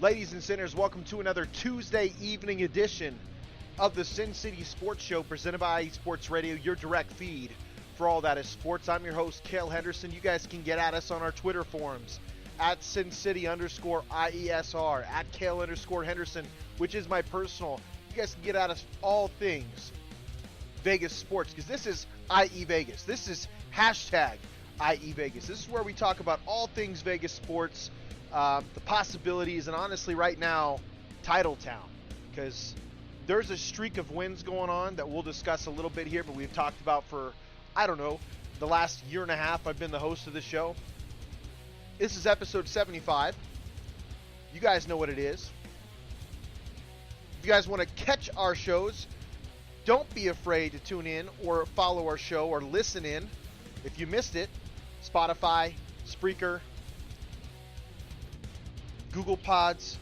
Ladies and sinners, welcome to another Tuesday evening edition of the Sin City Sports Show presented by Sports Radio, your direct feed for all that is sports. I'm your host, Cale Henderson. You guys can get at us on our Twitter forums at SinCity_IESR, at Cale_Henderson, which is my personal. You guys can get at us all things Vegas sports, because this is IE Vegas. This is hashtag IE Vegas. This is where we talk about all things Vegas sports, the possibilities, and honestly right now, Titletown, because there's a streak of wins going on that we'll discuss a little bit here, but we've talked about for, I don't know, the last year and a half I've been the host of this show. This is episode 75. You guys know what it is. If you guys want to catch our shows, don't be afraid to tune in or follow our show or listen in. If you missed it, Spotify, Spreaker, Google Pods,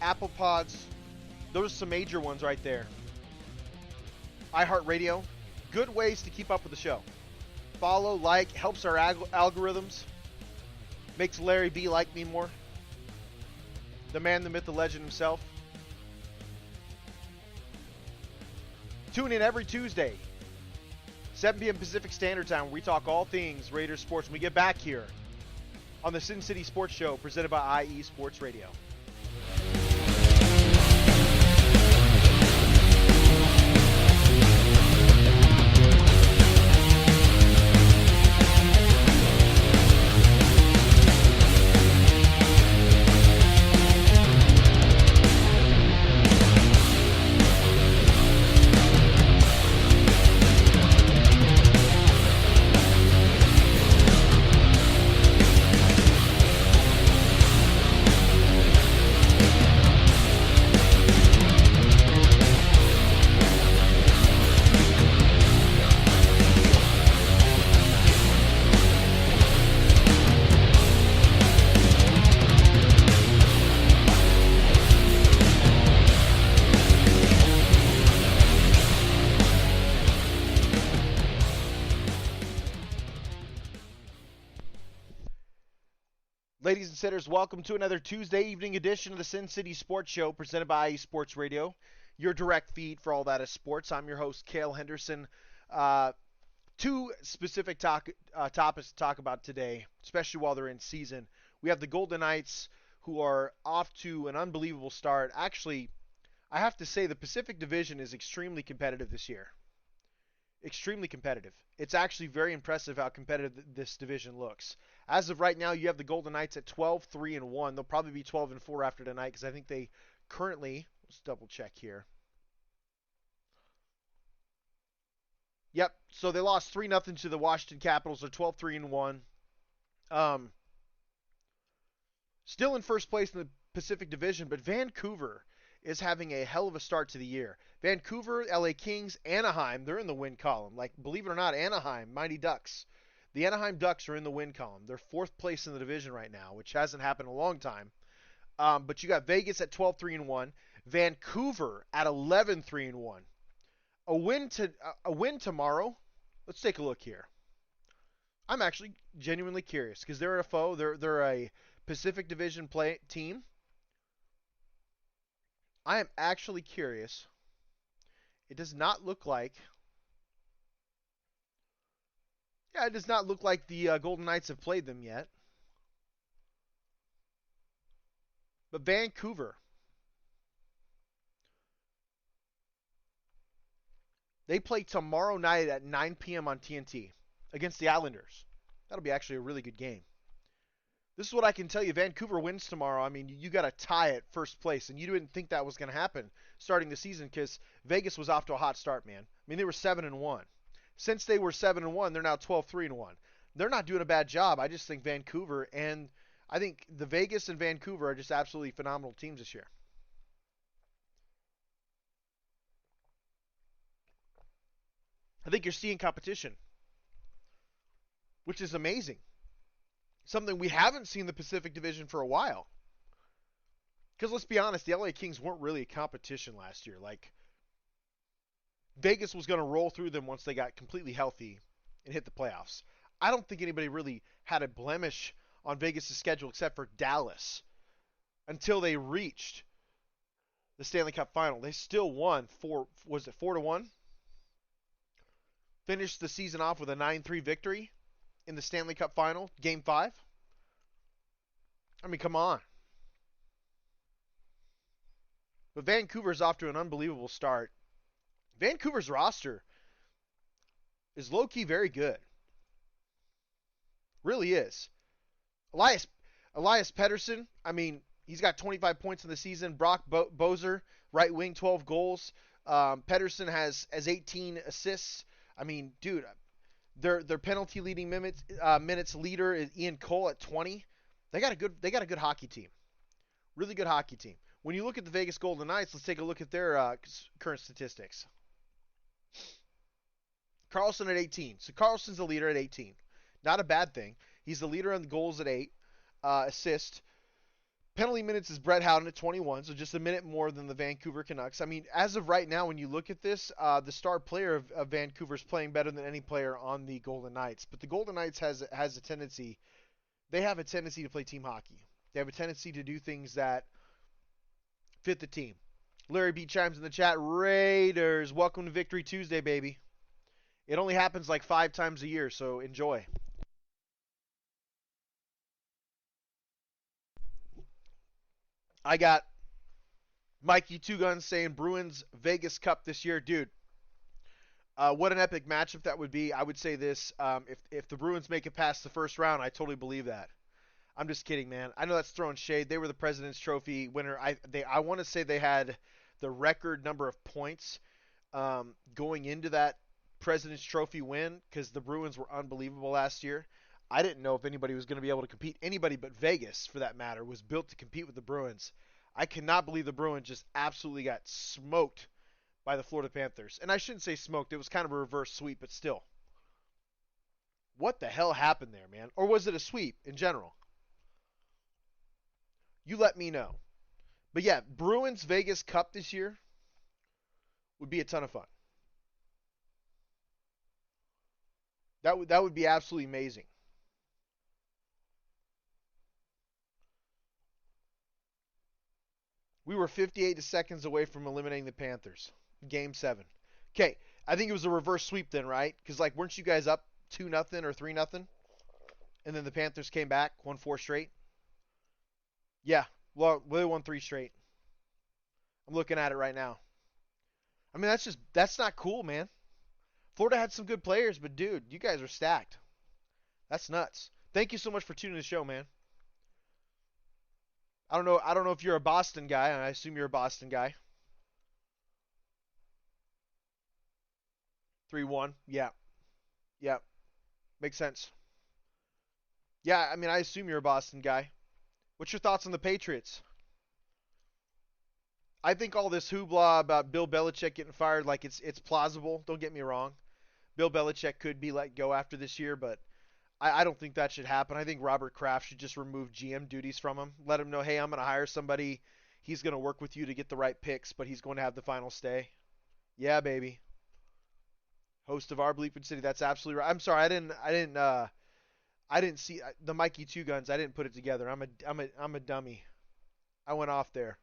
Apple Pods, those are some major ones right there. iHeartRadio, good ways to keep up with the show. Follow, like, helps our algorithms, makes Larry B like me more. The man, the myth, the legend himself. Tune in every Tuesday, 7 p.m. Pacific Standard Time, where we talk all things Raiders sports when we get back here on the Sin City Sports Show presented by IE Sports Radio. Ladies and sinners, welcome to another Tuesday evening edition of the Sin City Sports Show presented by Sports Radio, your direct feed for all that is sports. I'm your host, Cale Henderson. Two specific topics to talk about today, especially while they're in season. We have the Golden Knights, who are off to an unbelievable start. Actually, I have to say the Pacific Division is extremely competitive this year. Extremely competitive. It's actually very impressive how competitive this division looks. As of right now, you have the Golden Knights at 12-3-1. They'll probably be 12-4 after tonight because I think they currently, let's double check here. Yep, so they lost 3-0 to the Washington Capitals. They're 12-3-1. Still in first place in the Pacific Division, but Vancouver is having a hell of a start to the year. Vancouver, LA Kings, Anaheim, they're in the win column. Like, believe it or not, Anaheim, Mighty Ducks. The Anaheim Ducks are in the win column. They're fourth place in the division right now, which hasn't happened in a long time. But you got Vegas at 12-3-1, Vancouver at 11-3-1. A win tomorrow. Let's take a look here. I'm actually genuinely curious because they're a foe. They're a Pacific Division team. I am actually curious. It does not look like. Yeah, it does not look like the Golden Knights have played them yet. But Vancouver. They play tomorrow night at 9 p.m. on TNT against the Islanders. That'll be actually a really good game. This is what I can tell you. Vancouver wins tomorrow. I mean, you got to tie at first place, and you didn't think that was going to happen starting the season because Vegas was off to a hot start, man. I mean, they were 7-1. Since they were 7-1, they're now 12-3-1. They're not doing a bad job. I just think Vancouver and I think the Vegas and Vancouver are just absolutely phenomenal teams this year. I think you're seeing competition, which is amazing. Something we haven't seen in the Pacific Division for a while. Because let's be honest, the LA Kings weren't really a competition last year. Like, Vegas was going to roll through them once they got completely healthy and hit the playoffs. I don't think anybody really had a blemish on Vegas' schedule except for Dallas. until they reached the Stanley Cup final. They still won 4-1? Finished the season off with a 9-3 victory in the Stanley Cup final, game 5. I mean, come on. But Vancouver's off to an unbelievable start. Vancouver's roster is low-key very good. Really is. Elias Pettersson, I mean, he's got 25 points in the season. Brock Bozer, right wing, 12 goals. Pettersson has 18 assists. I mean, dude, their penalty leading minutes leader is Ian Cole at 20. They got a good hockey team. Really good hockey team. When you look at the Vegas Golden Knights, let's take a look at their current statistics. Karlsson at 18. So Karlsson's the leader at 18. Not a bad thing. He's the leader on the goals at 8. Assist. Penalty minutes is Brett Howden at 21, so just a minute more than the Vancouver Canucks. I mean, as of right now, when you look at this, the star player of Vancouver is playing better than any player on the Golden Knights. But the Golden Knights has a tendency, they have a tendency to play team hockey. They have a tendency to do things that fit the team. Larry B chimes in the chat, Raiders, welcome to Victory Tuesday, baby. It only happens like 5 times a year, so enjoy. I got Mikey Two Guns saying Bruins Vegas Cup this year. Dude, what an epic matchup that would be. I would say this, if the Bruins make it past the first round, I totally believe that. I'm just kidding, man. I know that's throwing shade. They were the President's Trophy winner. I want to say they had the record number of points going into that President's Trophy win because the Bruins were unbelievable last year. I didn't know if anybody was going to be able to compete. Anybody but Vegas, for that matter, was built to compete with the Bruins. I cannot believe the Bruins just absolutely got smoked by the Florida Panthers. And I shouldn't say smoked. It was kind of a reverse sweep, but still. What the hell happened there, man? Or was it a sweep in general? You let me know. But yeah, Bruins Vegas Cup this year would be a ton of fun. That would be absolutely amazing. We were 58 seconds away from eliminating the Panthers. Game 7. Okay, I think it was a reverse sweep then, right? Because, like, weren't you guys up 2-0 or 3-0? And then the Panthers came back, won 4 straight? Yeah, well, they won 3 straight. I'm looking at it right now. I mean, that's not cool, man. Florida had some good players, but, dude, you guys are stacked. That's nuts. Thank you so much for tuning the show, man. I don't know if you're a Boston guy. I assume you're a Boston guy. 3-1. Yeah. Yeah. Makes sense. Yeah, I mean, I assume you're a Boston guy. What's your thoughts on the Patriots? I think all this hoopla about Bill Belichick getting fired, like it's plausible. Don't get me wrong. Bill Belichick could be let go after this year, but I don't think that should happen. I think Robert Kraft should just remove GM duties from him. Let him know, hey, I'm going to hire somebody. He's going to work with you to get the right picks, but he's going to have the final say. Yeah, baby. Host of Our Bleeping City. That's absolutely right. I'm sorry, I didn't see the Mikey Two Guns. I didn't put it together. I'm a dummy. I went off there.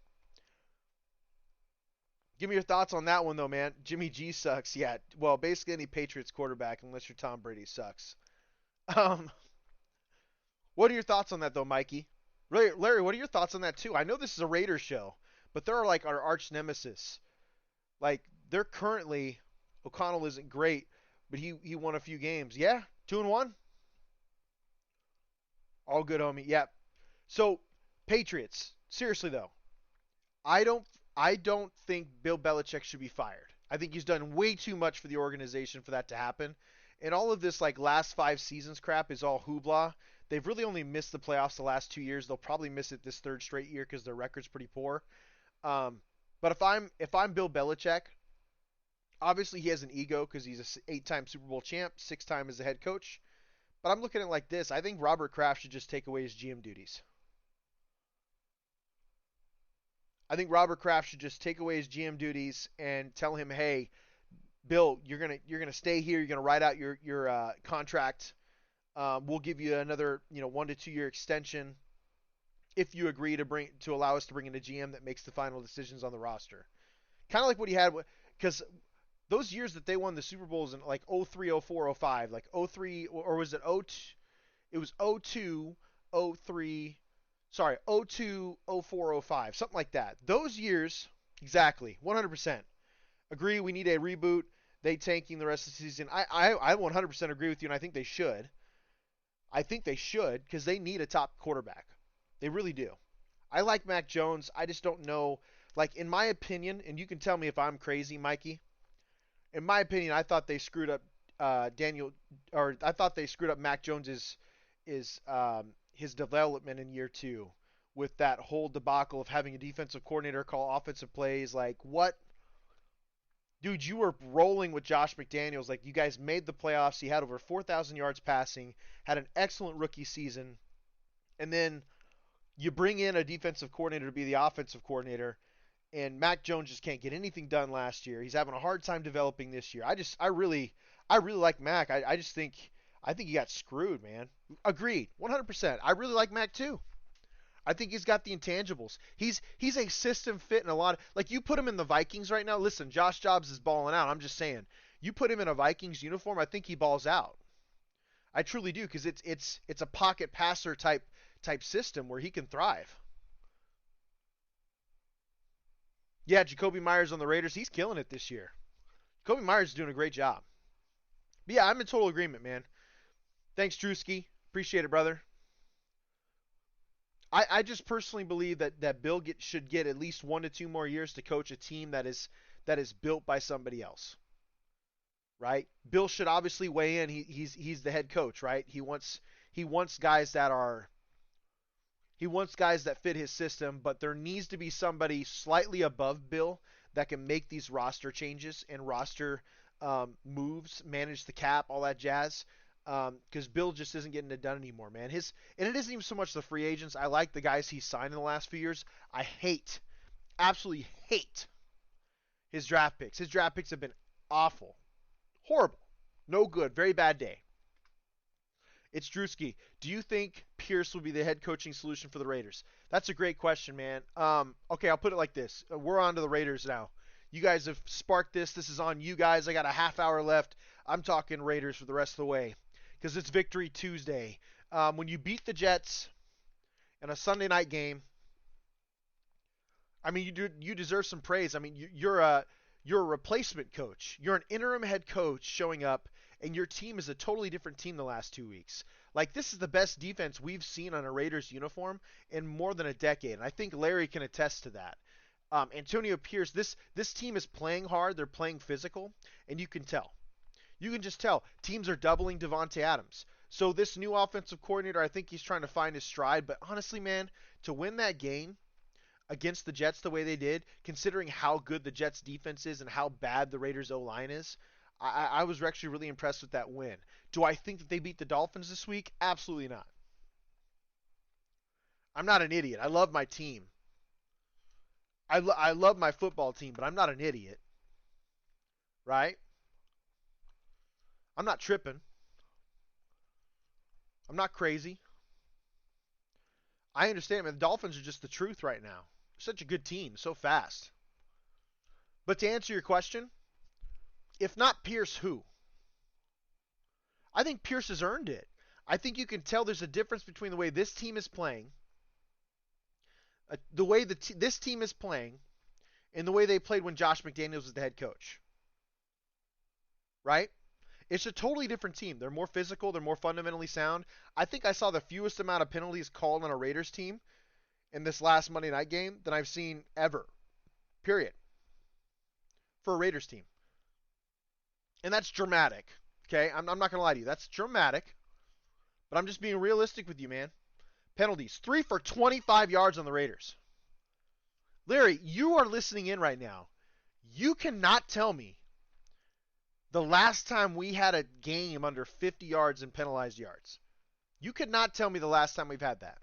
Give me your thoughts on that one though, man. Jimmy G sucks. Yeah. Well, basically any Patriots quarterback, unless you're Tom Brady, sucks. Um, what are your thoughts on that though, Mikey? Larry, what are your thoughts on that too? I know this is a Raiders show, but they're like our arch nemesis. Like they're currently O'Connell isn't great, but he won a few games. Yeah, 2-1. All good, homie. Yeah. So Patriots. Seriously though, I don't I don't think Bill Belichick should be fired. I think he's done way too much for the organization for that to happen. And all of this like last 5 seasons crap is all hoopla. They've really only missed the playoffs the last 2 years. They'll probably miss it this 3rd straight year because their record's pretty poor. But if I'm Bill Belichick, obviously he has an ego because he's a 8-time Super Bowl champ, 6-time as a head coach. But I'm looking at it like this. I think Robert Kraft should just take away his GM duties. I think Robert Kraft should just take away his GM duties and tell him, "Hey, Bill, you're gonna stay here. You're gonna ride out your contract. We'll give you another 1 to 2 year extension, if you agree to allow us to bring in a GM that makes the final decisions on the roster. Kind of like what he had, because those years that they won the Super Bowls in like 03, 04, 05, like 03, or was it 02? It was 02, 03, sorry, 02, 04, 05, something like that. Those years, exactly, 100%. Agree, we need a reboot. They tanking the rest of the season. I 100% agree with you, and I think they should. I think they should because they need a top quarterback. They really do. I like Mac Jones. I just don't know. Like, in my opinion, and you can tell me if I'm crazy, Mikey. In my opinion, I thought they screwed up I thought they screwed up Mac Jones's his development in year 2 with that whole debacle of having a defensive coordinator call offensive plays. Like, what? Dude, you were rolling with Josh McDaniels. Like, you guys made the playoffs. He had over 4,000 yards passing, had an excellent rookie season, and then you bring in a defensive coordinator to be the offensive coordinator, and Mac Jones just can't get anything done last year. He's having a hard time developing this year. I really like Mac. I think he got screwed, man. Agreed, 100%. I really like Mac too. I think he's got the intangibles. He's a system fit in a lot of, like, you put him in the Vikings right now. Listen, Josh Jobs is balling out. I'm just saying. You put him in a Vikings uniform, I think he balls out. I truly do, because it's a pocket passer type system where he can thrive. Yeah, Jacoby Myers on the Raiders, he's killing it this year. Jacoby Myers is doing a great job. But yeah, I'm in total agreement, man. Thanks, Drewski. Appreciate it, brother. I just personally believe that Bill should get at least 1 to 2 more years to coach a team that is built by somebody else, right? Bill should obviously weigh in. He's the head coach, right? He wants guys that fit his system, but there needs to be somebody slightly above Bill that can make these roster changes and roster moves, manage the cap, all that jazz. Because Bill just isn't getting it done anymore, man. And it isn't even so much the free agents. I like the guys he's signed in the last few years. I absolutely hate his draft picks. His draft picks have been awful, horrible, no good, very bad day. It's Drewski. Do you think Pierce will be the head coaching solution for the Raiders? That's a great question, man. Okay, I'll put it like this. We're on to the Raiders now. You guys have sparked this. This is on you guys. I got a half hour left. I'm talking Raiders for the rest of the way because it's Victory Tuesday. When you beat the Jets in a Sunday night game, I mean, you deserve some praise. I mean, you're a replacement coach. You're an interim head coach showing up, and your team is a totally different team the last 2 weeks. Like, this is the best defense we've seen on a Raiders uniform in more than a decade, and I think Larry can attest to that. Antonio Pierce, this team is playing hard. They're playing physical, and you can tell. You can just tell. Teams are doubling Devontae Adams. So this new offensive coordinator, I think he's trying to find his stride. But honestly, man, to win that game against the Jets the way they did, considering how good the Jets defense is and how bad the Raiders O-line is, I was actually really impressed with that win. Do I think that they beat the Dolphins this week? Absolutely not. I'm not an idiot. I love my team. I love my football team, but I'm not an idiot, right? I'm not tripping. I'm not crazy. I understand, man. The Dolphins are just the truth right now. They're such a good team, so fast. But to answer your question, if not Pierce, who? I think Pierce has earned it. I think you can tell there's a difference between the way this team is playing, the way this team is playing, and the way they played when Josh McDaniels was the head coach. Right? It's a totally different team. They're more physical. They're more fundamentally sound. I think I saw the fewest amount of penalties called on a Raiders team in this last Monday night game than I've seen ever. Period. For a Raiders team. And that's dramatic. Okay? I'm not going to lie to you. That's dramatic. But I'm just being realistic with you, man. Penalties. 3 for 25 yards on the Raiders. Larry, you are listening in right now. You cannot tell me the last time we had a game under 50 yards in penalized yards. You could not tell me the last time we've had that.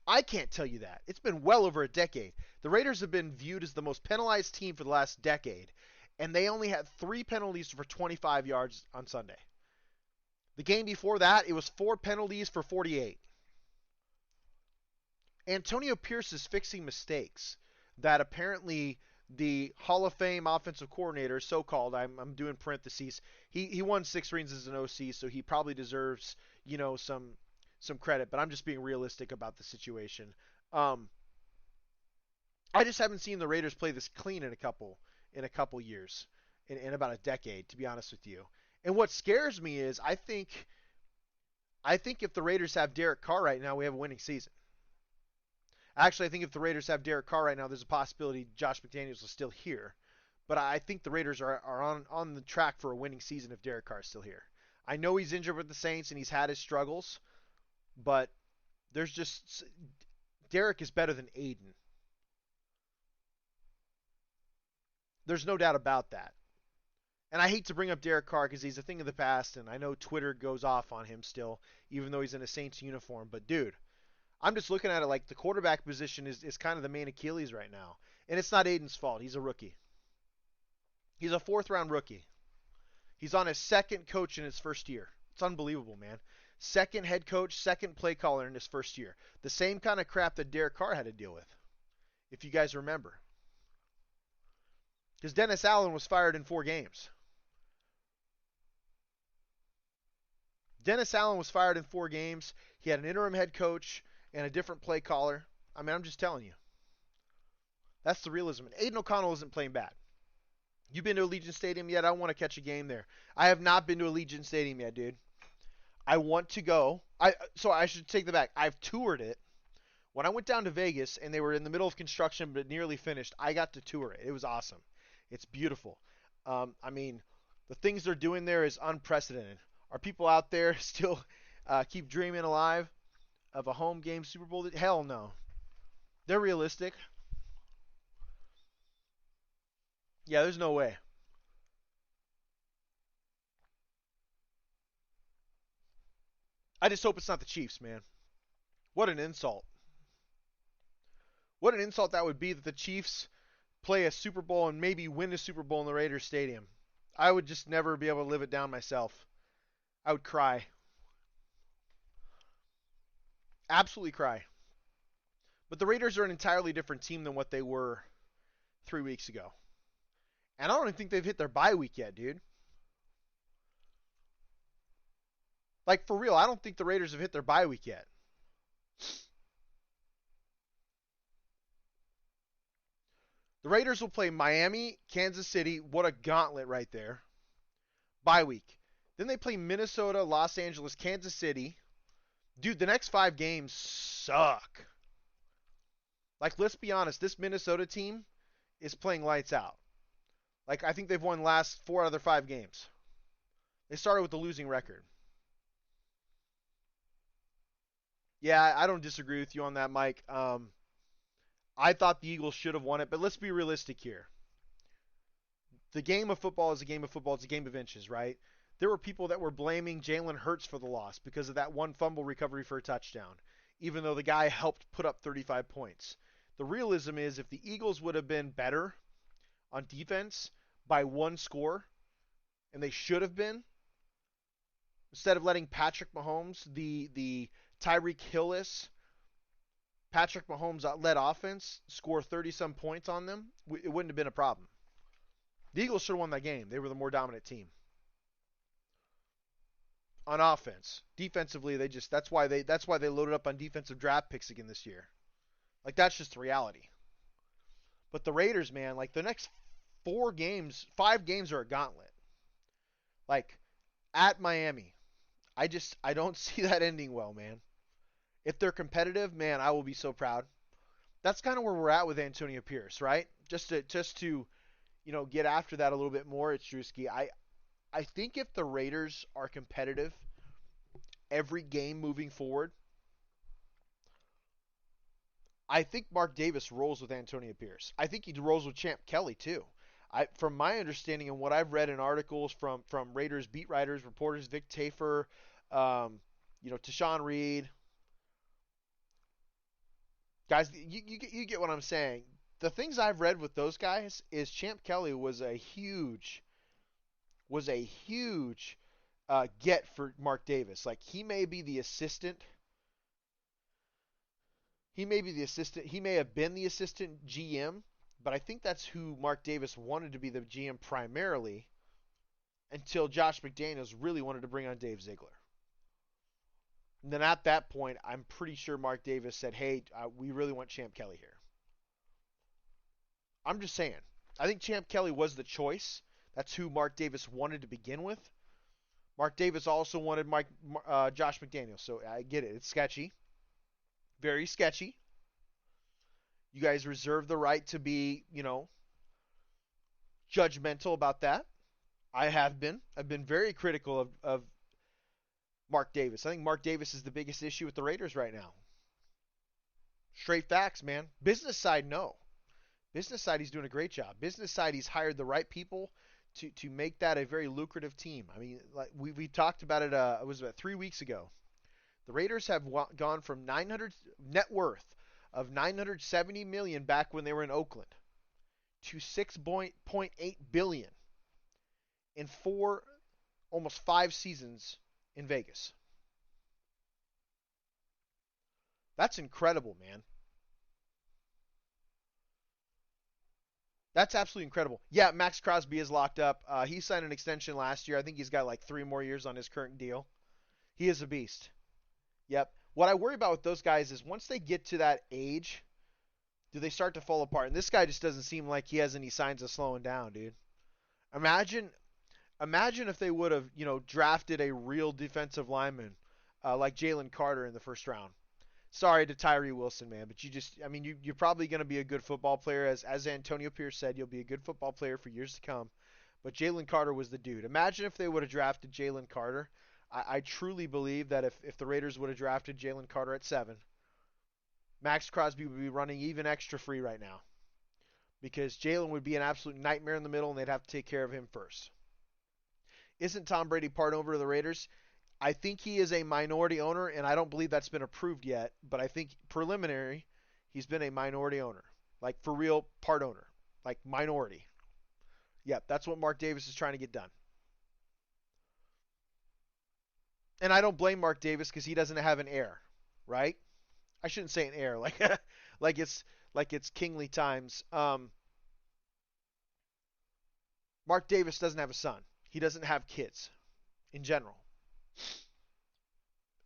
I can't tell you that. It's been well over a decade. The Raiders have been viewed as the most penalized team for the last decade, and they only had 3 penalties for 25 yards on Sunday. The game before that, it was 4 penalties for 48. Antonio Pierce is fixing mistakes that apparently the Hall of Fame offensive coordinator, so-called, I'm doing parentheses, he won 6 rings as an OC, so he probably deserves, some credit, but I'm just being realistic about the situation. Um, I just haven't seen the Raiders play this clean in a couple years, in about a decade, to be honest with you. And what scares me is I think if the Raiders have Derek Carr right now, we have a winning season. Actually, I think if the Raiders have Derek Carr right now, there's a possibility Josh McDaniels is still here. But I think the Raiders are on the track for a winning season if Derek Carr is still here. I know he's injured with the Saints and he's had his struggles, but there's just Derek is better than Aiden. There's no doubt about that. And I hate to bring up Derek Carr because he's a thing of the past, and I know Twitter goes off on him still, even though he's in a Saints uniform. But dude, I'm just looking at it like the quarterback position is kind of the main Achilles right now. And it's not Aiden's fault. He's a rookie. He's a fourth round rookie. He's on his second coach in his first year. It's unbelievable, man. Second head coach, second play caller in his first year. The same kind of crap that Derek Carr had to deal with, if you guys remember. Because Dennis Allen was fired in 4 games. Dennis Allen was fired in 4 games. He had an interim head coach and a different play caller. I mean, I'm just telling you. That's the realism. And Aiden O'Connell isn't playing bad. You been to Allegiant Stadium yet? I want to catch a game there. I have not been to Allegiant Stadium yet, dude. I want to go. So I should take the back. I've toured it. When I went down to Vegas and they were in the middle of construction but nearly finished, I got to tour it. It was awesome. It's beautiful. I mean, the things they're doing there is unprecedented. Are people out there still keep dreaming alive of a home game Super Bowl? Hell no. They're realistic. Yeah, there's no way. I just hope it's not the Chiefs, man. What an insult. What an insult that would be that the Chiefs play a Super Bowl and maybe win a Super Bowl in the Raiders Stadium. I would just never be able to live it down myself. I would cry. Absolutely cry. But the Raiders are an entirely different team than what they were 3 weeks ago. And I don't even think they've hit their bye week yet, dude. Like, for real, I don't think the Raiders have hit their bye week yet. The Raiders will play Miami, Kansas City. What a gauntlet right there. Bye week. Then they play Minnesota, Los Angeles, Kansas City. Dude, the next 5 games suck. Like, let's be honest, this Minnesota team is playing lights out. Like, I think they've won last 4 out of their 5 games. They started with a losing record. Yeah, I don't disagree with you on that, Mike. I thought the Eagles should have won it, but let's be realistic here. The game of football is a game of football. It's a game of inches, right? There were people that were blaming Jalen Hurts for the loss because of that one fumble recovery for a touchdown, even though the guy helped put up 35 points. The realism is if the Eagles would have been better on defense by 1 score, and they should have been, instead of letting Patrick Mahomes, the Tyreek Hillis, Patrick Mahomes led offense score 30-some points on them, it wouldn't have been a problem. The Eagles should have won that game. They were the more dominant team on offense. Defensively, that's why they loaded up on defensive draft picks again this year. Like, that's just the reality. But the Raiders, man, like the next 4 games, 5 games are a gauntlet. Like, at Miami, I don't see that ending well, man. If they're competitive, man, I will be so proud. That's kind of where we're at with Antonio Pierce, right? Just to get after that a little bit more, it's Drewski. I think if the Raiders are competitive every game moving forward, I think Mark Davis rolls with Antonio Pierce. I think he rolls with Champ Kelly too. From my understanding and what I've read in articles from Raiders beat writers, reporters, Vic Tafur, Tashawn Reed, guys, you get what I'm saying. The things I've read with those guys is Champ Kelly was a huge get for Mark Davis. Like, he may be the assistant. He may be the assistant. He may have been the assistant GM, but I think that's who Mark Davis wanted to be the GM primarily until Josh McDaniels really wanted to bring on Dave Ziegler. And then at that point, I'm pretty sure Mark Davis said, "Hey, we really want Champ Kelly here." I'm just saying. I think Champ Kelly was the choice. That's who Mark Davis wanted to begin with. Mark Davis also wanted Josh McDaniels, so I get it. It's sketchy, very sketchy. You guys reserve the right to be, judgmental about that. I have been. I've been very critical of Mark Davis. I think Mark Davis is the biggest issue with the Raiders right now. Straight facts, man. Business side, no. Business side, he's doing a great job. Business side, he's hired the right people to make that a very lucrative team. I mean, like we talked about it. It was about 3 weeks ago. The Raiders have gone from 900 net worth of 970 million back when they were in Oakland to 6.8 billion in almost 5 seasons in Vegas. That's incredible, man. That's absolutely incredible. Yeah, Max Crosby is locked up. He signed an extension last year. I think he's got like 3 more years on his current deal. He is a beast. Yep. What I worry about with those guys is once they get to that age, do they start to fall apart? And this guy just doesn't seem like he has any signs of slowing down, dude. Imagine, imagine if they would have, drafted a real defensive lineman like Jalen Carter in the first round. Sorry to Tyree Wilson, man, but I mean, you're probably going to be a good football player. As Antonio Pierce said, you'll be a good football player for years to come. But Jalen Carter was the dude. Imagine if they would have drafted Jalen Carter. I truly believe that if the Raiders would have drafted Jalen Carter at 7, Max Crosby would be running even extra free right now because Jalen would be an absolute nightmare in the middle, and they'd have to take care of him first. Isn't Tom Brady part owner of the Raiders? I think he is a minority owner, and I don't believe that's been approved yet, but I think preliminary, he's been a minority owner. Like, for real, part owner. Like, minority. Yep, that's what Mark Davis is trying to get done. And I don't blame Mark Davis because he doesn't have an heir, right? I shouldn't say an heir, like like it's kingly times. Mark Davis doesn't have a son. He doesn't have kids in general.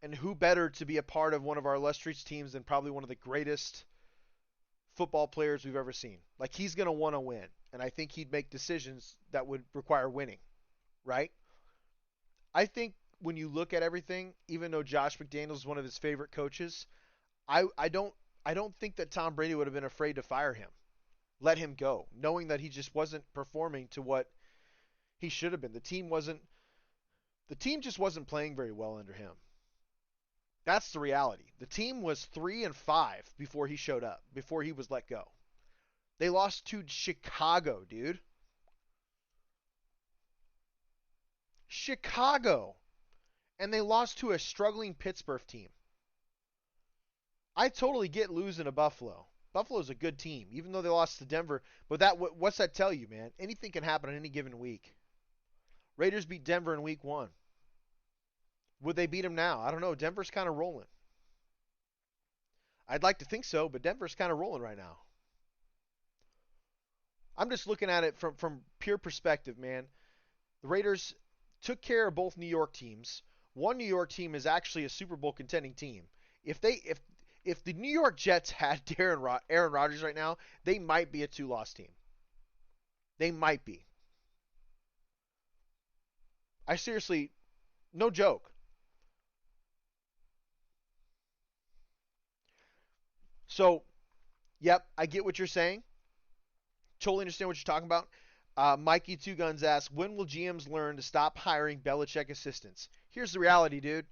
And who better to be a part of one of our illustrious teams than probably one of the greatest football players we've ever seen? Like, he's going to want to win, and I think he'd make decisions that would require winning, right? I think when you look at everything, even though Josh McDaniels is one of his favorite coaches, I don't think that Tom Brady would have been afraid to fire him, let him go, knowing that he just wasn't performing to what he should have been. The team just wasn't playing very well under him. That's the reality. The team was 3-5 before he showed up, before he was let go. They lost to Chicago, dude. Chicago. And they lost to a struggling Pittsburgh team. I totally get losing to Buffalo. Buffalo's a good team, even though they lost to Denver. But what's that tell you, man? Anything can happen on any given week. Raiders beat Denver in week 1. Would they beat them now? I don't know. Denver's kind of rolling. I'd like to think so, but Denver's kind of rolling right now. I'm just looking at it from pure perspective, man. The Raiders took care of both New York teams. One New York team is actually a Super Bowl contending team. If the New York Jets had Aaron Rodgers right now, they might be a 2-loss team. They might be. I seriously, no joke. So, yep, I get what you're saying. Totally understand what you're talking about. Mikey Two Guns asks, when will GMs learn to stop hiring Belichick assistants? Here's the reality, dude.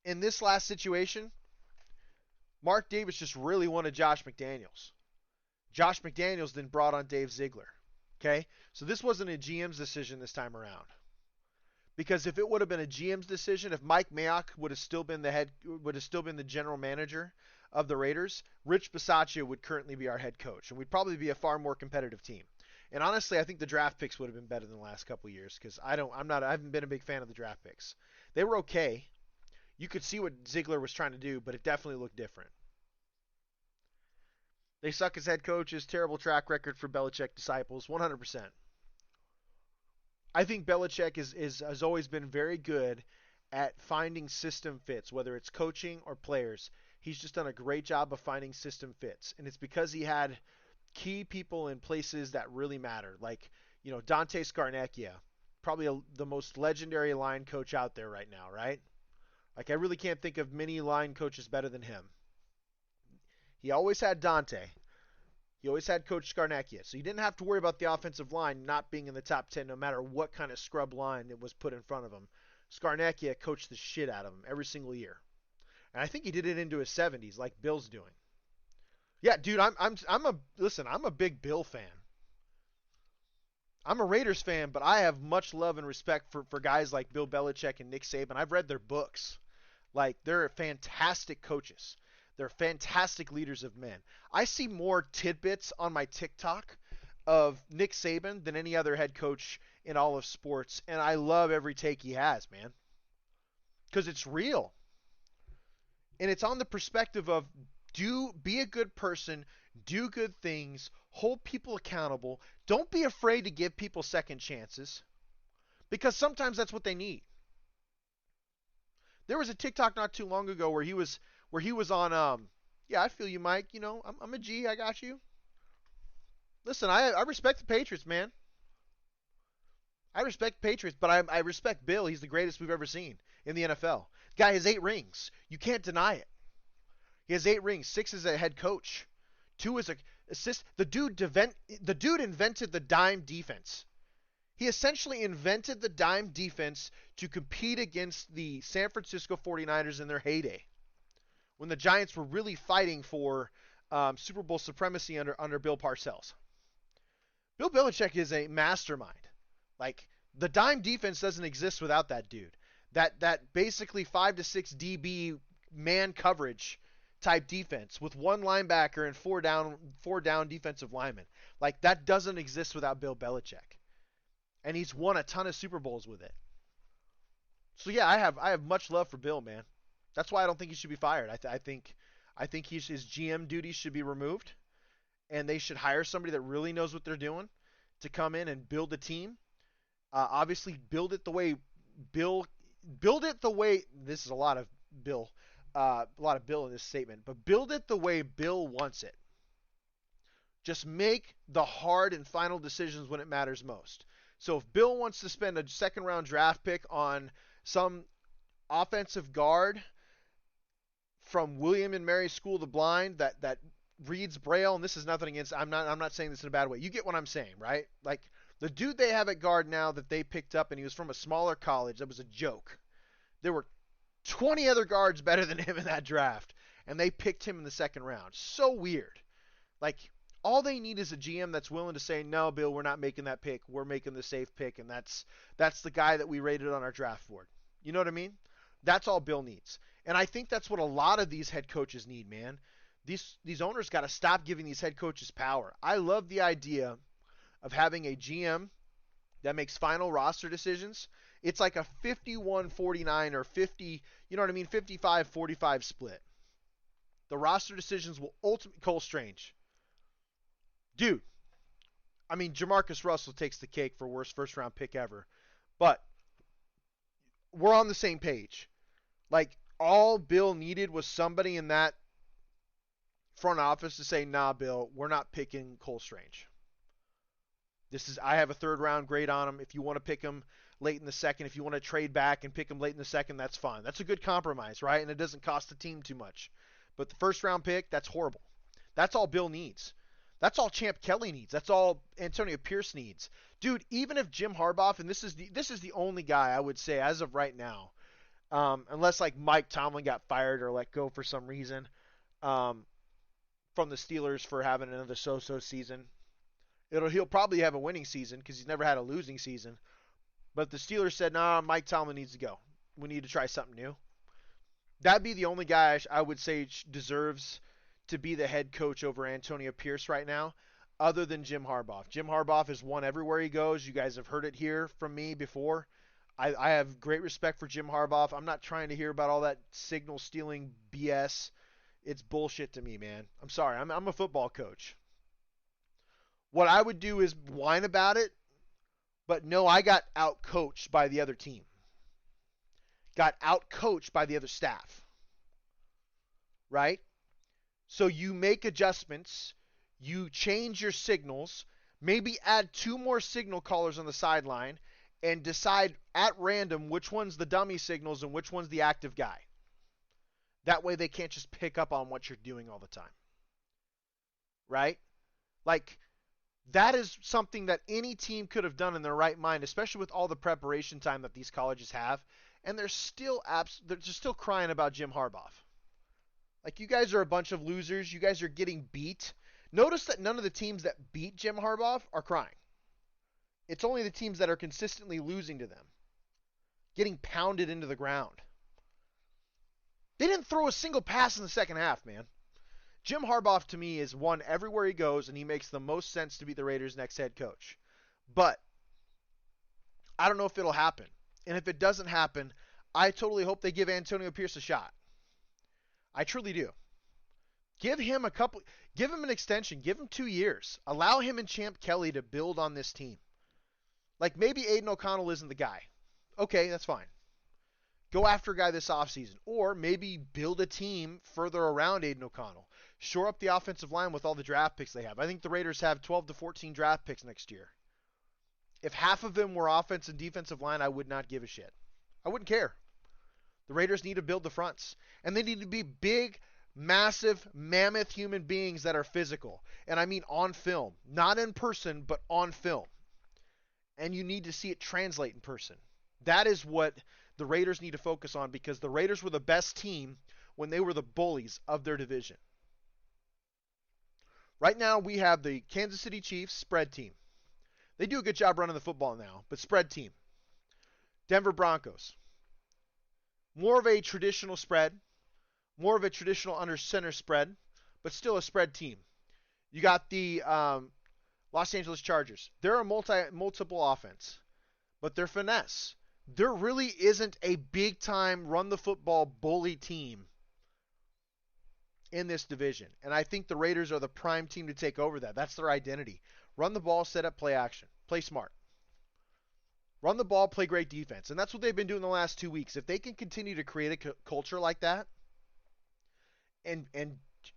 In this last situation, Mark Davis just really wanted Josh McDaniels. Josh McDaniels then brought on Dave Ziegler. Okay? So this wasn't a GM's decision this time around. Because if it would have been a GM's decision, if Mike Mayock would have still been the general manager of the Raiders, Rich Bisaccia would currently be our head coach, and we'd probably be a far more competitive team. And honestly, I think the draft picks would have been better than the last couple of years because I haven't been a big fan of the draft picks. They were okay. You could see what Ziegler was trying to do, but it definitely looked different. They suck as head coaches. Terrible track record for Belichick disciples. 100%. I think Belichick has always been very good at finding system fits, whether it's coaching or players. He's just done a great job of finding system fits, and it's because he had key people in places that really matter, like Dante Scarnecchia, probably the most legendary line coach out there right now, right? Like I really can't think of many line coaches better than him. He always had Dante. He always had Coach Scarnecchia, so you didn't have to worry about the offensive line not being in the top 10 no matter what kind of scrub line that was put in front of him. Scarnecchia coached the shit out of him every single year. And I think he did it into his 70s like Bill's doing. Yeah, dude, I'm a big Bill fan. I'm a Raiders fan, but I have much love and respect for guys like Bill Belichick and Nick Saban. I've read their books. Like, they're fantastic coaches. They're fantastic leaders of men. I see more tidbits on my TikTok of Nick Saban than any other head coach in all of sports, and I love every take he has, man. Because it's real. And it's on the perspective of be a good person, do good things, hold people accountable. Don't be afraid to give people second chances because sometimes that's what they need. There was a TikTok not too long ago where he was on yeah, I feel you, Mike. I'm a G. I got you. Listen, I respect the Patriots, man. I respect Patriots, but I respect Bill. He's the greatest we've ever seen in the NFL. The guy has 8 rings. You can't deny it. He has 8 rings, 6 as a head coach, 2 as a assist. The dude invented the dime defense. He essentially invented the dime defense to compete against the San Francisco 49ers in their heyday, when the Giants were really fighting for Super Bowl supremacy under Bill Parcells. Bill Belichick is a mastermind. Like, the dime defense doesn't exist without that dude. That basically 5 to 6 DB man coverage type defense with 1 linebacker and 4 down defensive linemen. Like, that doesn't exist without Bill Belichick. And he's won a ton of Super Bowls with it. So yeah, I have much love for Bill, man. That's why I don't think he should be fired. I think his GM duties should be removed, and they should hire somebody that really knows what they're doing to come in and build a team. Obviously, build it the way Bill. Build it the way. This is a lot of Bill. A lot of Bill in this statement, but build it the way Bill wants it. Just make the hard and final decisions when it matters most. So if Bill wants to spend a second round draft pick on some offensive guard from William and Mary School of the Blind that reads Braille, and this is nothing against, I'm not saying this in a bad way. You get what I'm saying, right? Like, the dude they have at guard now that they picked up, and he was from a smaller college, that was a joke. There were 20 other guards better than him in that draft, and they picked him in the second round. So weird. Like, all they need is a GM that's willing to say, no, Bill, we're not making that pick. We're making the safe pick, and that's the guy that we rated on our draft board. You know what I mean? That's all Bill needs. And I think that's what a lot of these head coaches need, man. These owners got to stop giving these head coaches power. I love the idea of having a GM that makes final roster decisions. It's like a 51-49 or 50, you know what I mean, 55-45 split. The roster decisions will ultimately, Cole Strange. Dude, I mean, Jamarcus Russell takes the cake for worst first round pick ever. But we're on the same page. Like, all Bill needed was somebody in that front office to say, nah, Bill, we're not picking Cole Strange. I have a 3rd round grade on him. If you want to pick him late in the second, if you want to trade back and pick him late in the second, that's fine. That's a good compromise, right? And it doesn't cost the team too much. But the 1st round pick, that's horrible. That's all Bill needs. That's all Champ Kelly needs. That's all Antonio Pierce needs. Dude, even if Jim Harbaugh, and this is the only guy I would say as of right now, unless like Mike Tomlin got fired or let go for some reason from the Steelers for having another so-so season. He'll probably have a winning season because he's never had a losing season. But the Steelers said, nah, Mike Tomlin needs to go. We need to try something new. That'd be the only guy I would say deserves to be the head coach over Antonio Pierce right now, other than Jim Harbaugh. Jim Harbaugh has won everywhere he goes. You guys have heard it here from me before. I have great respect for Jim Harbaugh. I'm not trying to hear about all that signal stealing BS. It's bullshit to me, man. I'm sorry. I'm a football coach. What I would do is whine about it, but no, I got out-coached by the other team. Got out-coached by the other staff. Right? So you make adjustments, you change your signals, maybe add 2 more signal callers on the sideline, and decide at random which one's the dummy signals and which one's the active guy. That way they can't just pick up on what you're doing all the time. Right? Like, that is something that any team could have done in their right mind, especially with all the preparation time that these colleges have, and they're just still crying about Jim Harbaugh. Like, you guys are a bunch of losers. You guys are getting beat. Notice that none of the teams that beat Jim Harbaugh are crying. It's only the teams that are consistently losing to them, getting pounded into the ground. They didn't throw a single pass in the second half, man. Jim Harbaugh, to me, is one everywhere he goes, and he makes the most sense to be the Raiders' next head coach. But I don't know if it'll happen. And if it doesn't happen, I totally hope they give Antonio Pierce a shot. I truly do. Give him an extension. Give him 2 years. Allow him and Champ Kelly to build on this team. Like, maybe Aiden O'Connell isn't the guy. Okay, that's fine. Go after a guy this offseason. Or maybe build a team further around Aiden O'Connell. Shore up the offensive line with all the draft picks they have. I think the Raiders have 12 to 14 draft picks next year. If half of them were offense and defensive line, I would not give a shit. I wouldn't care. The Raiders need to build the fronts. And they need to be big, massive, mammoth human beings that are physical. And I mean on film. Not in person, but on film. And you need to see it translate in person. That is what the Raiders need to focus on, because the Raiders were the best team when they were the bullies of their division. Right now we have the Kansas City Chiefs spread team. They do a good job running the football now, but spread team. Denver Broncos. More of a traditional spread. More of a traditional under center spread, but still a spread team. You got the Los Angeles Chargers. They're a multiple offense, but they're finesse. There really isn't a big-time run-the-football bully team in this division, and I think the Raiders are the prime team to take over that. That's their identity. Run the ball, set up, play action. Play smart. Run the ball, play great defense, and that's what they've been doing the last 2 weeks. If they can continue to create a culture like that, and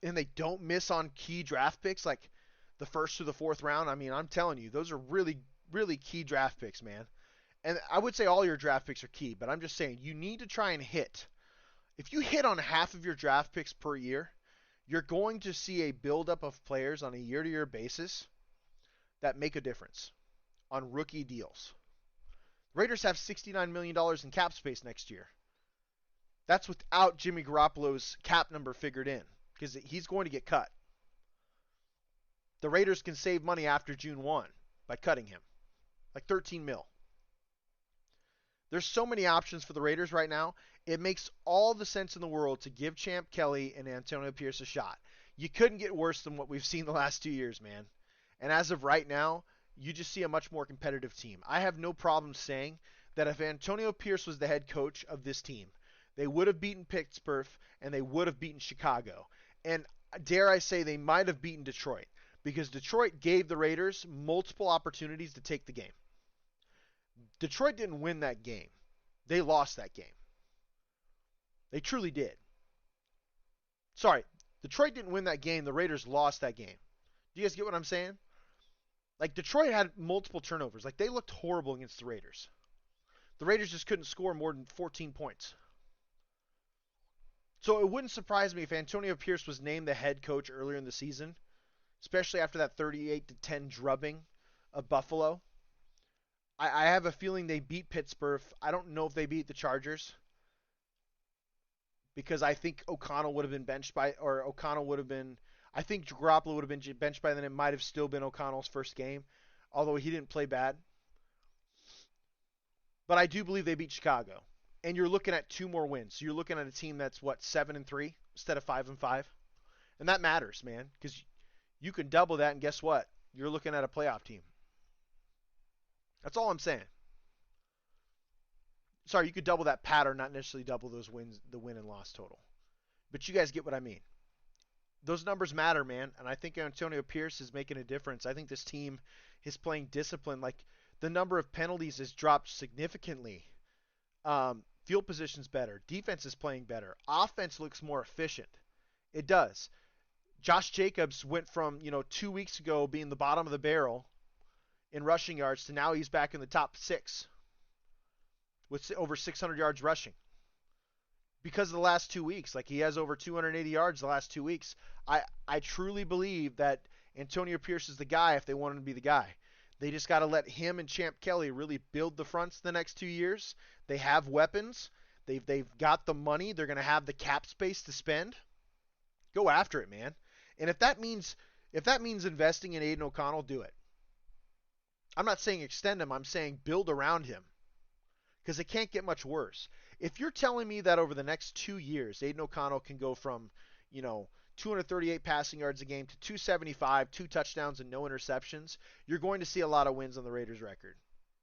they don't miss on key draft picks like the first to the fourth round, I mean, I'm telling you, those are really, really key draft picks, man. And I would say all your draft picks are key, but I'm just saying you need to try and hit. If you hit on half of your draft picks per year, you're going to see a buildup of players on a year-to-year basis that make a difference on rookie deals. The Raiders have $69 million in cap space next year. That's without Jimmy Garoppolo's cap number figured in, because he's going to get cut. The Raiders can save money after June 1 by cutting him, like $13 million. There's so many options for the Raiders right now. It makes all the sense in the world to give Champ Kelly and Antonio Pierce a shot. You couldn't get worse than what we've seen the last 2 years, man. And as of right now, you just see a much more competitive team. I have no problem saying that if Antonio Pierce was the head coach of this team, they would have beaten Pittsburgh and they would have beaten Chicago. And dare I say they might have beaten Detroit, because Detroit gave the Raiders multiple opportunities to take the game. Detroit didn't win that game. They lost that game. They truly did. Sorry, Detroit didn't win that game. The Raiders lost that game. Do you guys get what I'm saying? Like, Detroit had multiple turnovers. Like, they looked horrible against the Raiders. The Raiders just couldn't score more than 14 points. So it wouldn't surprise me if Antonio Pierce was named the head coach earlier in the season, especially after that 38-10 drubbing of Buffalo. I have a feeling they beat Pittsburgh. I don't know if they beat the Chargers, because I think O'Connell would have been benched by, or O'Connell would have been, I think Garoppolo would have been benched by then. It might have still been O'Connell's first game, although he didn't play bad. But I do believe they beat Chicago. And you're looking at 2 more wins. So you're looking at a team that's, 7-3 instead of 5-5. And that matters, man, because you can double that, and guess what? You're looking at a playoff team. That's all I'm saying. Sorry, you could double that pattern, not necessarily double those wins, the win and loss total. But you guys get what I mean. those numbers matter, man. And I think Antonio Pierce is making a difference. I think this team is playing discipline. Like, the number of penalties has dropped significantly. Field position's better. Defense is playing better. Offense looks more efficient. It does. Josh Jacobs went from, 2 weeks ago being the bottom of the barrel in rushing yards to now he's back in the top 6 with over 600 yards rushing. Because of the last 2 weeks. Like, he has over 280 yards the last 2 weeks. I truly believe that Antonio Pierce is the guy if they want him to be the guy. They just got to let him and Champ Kelly really build the fronts the next 2 years. They have weapons. They've got the money. They're going to have the cap space to spend. Go after it, man. And if that means investing in Aiden O'Connell, do it. I'm not saying extend him. I'm saying build around him. Because it can't get much worse. If you're telling me that over the next 2 years, Aiden O'Connell can go from, 238 passing yards a game to 275, 2 touchdowns and no interceptions, you're going to see a lot of wins on the Raiders record.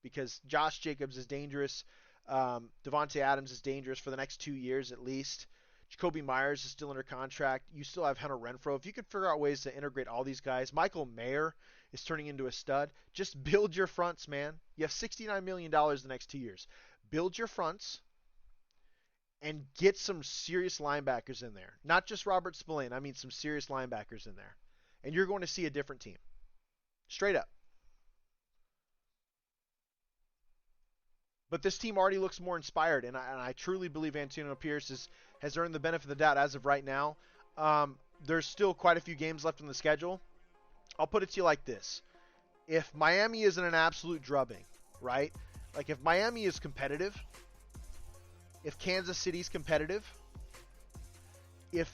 Because Josh Jacobs is dangerous. Devontae Adams is dangerous for the next 2 years at least. Jacoby Myers is still under contract. You still have Hunter Renfrow. If you can figure out ways to integrate all these guys, Michael Mayer is turning into a stud. Just build your fronts, man. You have $69 million the next 2 years. Build your fronts and get some serious linebackers in there. Not just Robert Spillane. I mean some serious linebackers in there. And you're going to see a different team. Straight up. But this team already looks more inspired, and I truly believe Antonio Pierce has earned the benefit of the doubt as of right now. There's still quite a few games left on the schedule. I'll put it to you like this. If Miami isn't an absolute drubbing, right? Like, if Miami is competitive, if Kansas City's competitive, if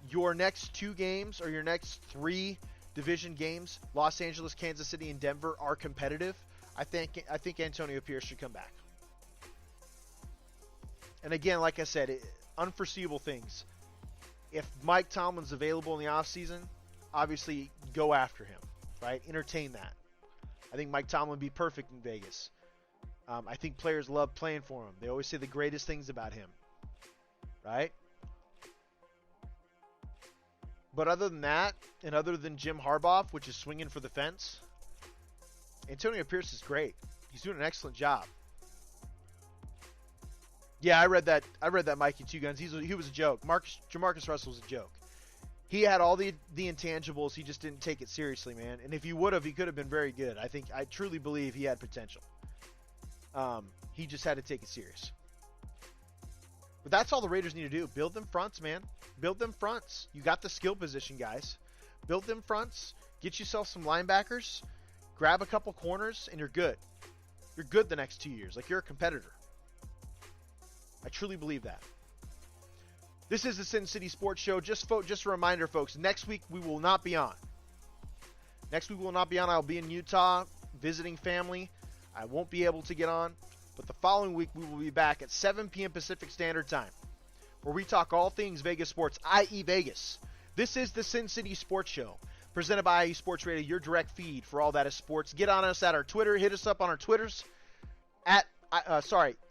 your next 2 games or your next 3 division games, Los Angeles, Kansas City, and Denver, are competitive, I think Antonio Pierce should come back. And again, like I said, unforeseeable things. If Mike Tomlin's available in the offseason, obviously go after him, right? Entertain that. I think Mike Tomlin would be perfect in Vegas. I think players love playing for him. They always say the greatest things about him, right? But other than that, and other than Jim Harbaugh, which is swinging for the fence, Antonio Pierce is great. He's doing an excellent job. Yeah, I read that Mikey Two Guns. He was a joke. Jamarcus Russell was a joke. He had all the intangibles. He just didn't take it seriously, man. And if he would have, he could have been very good. I truly believe he had potential. He just had to take it serious. But that's all the Raiders need to do. Build them fronts, man. Build them fronts. You got the skill position, guys. Build them fronts. Get yourself some linebackers. Grab a couple corners, and you're good. You're good the next 2 years. Like, you're a competitor. I truly believe that. This is the Sin City Sports Show. Just a reminder, folks, next week we will not be on. I'll be in Utah visiting family. I won't be able to get on. But the following week we will be back at 7 p.m. Pacific Standard Time, where we talk all things Vegas sports, i.e. Vegas. This is the Sin City Sports Show, presented by IE Sports Radio, your direct feed for all that is sports. Get on us at our Twitter. Hit us up on our Twitters at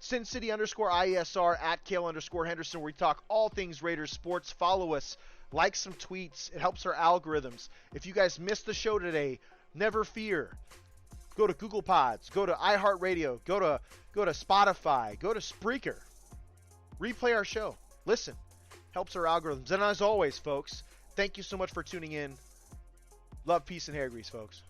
Sin City _IESR at Kale _Henderson, where we talk all things Raiders sports. Follow us, like some tweets. It helps our algorithms. If you guys missed the show today, never fear. Go to Google Pods, go to iHeartRadio, go to Spotify, go to Spreaker. Replay our show. Listen. Helps our algorithms. And as always, folks, thank you so much for tuning in. Love, peace, and hair grease, folks.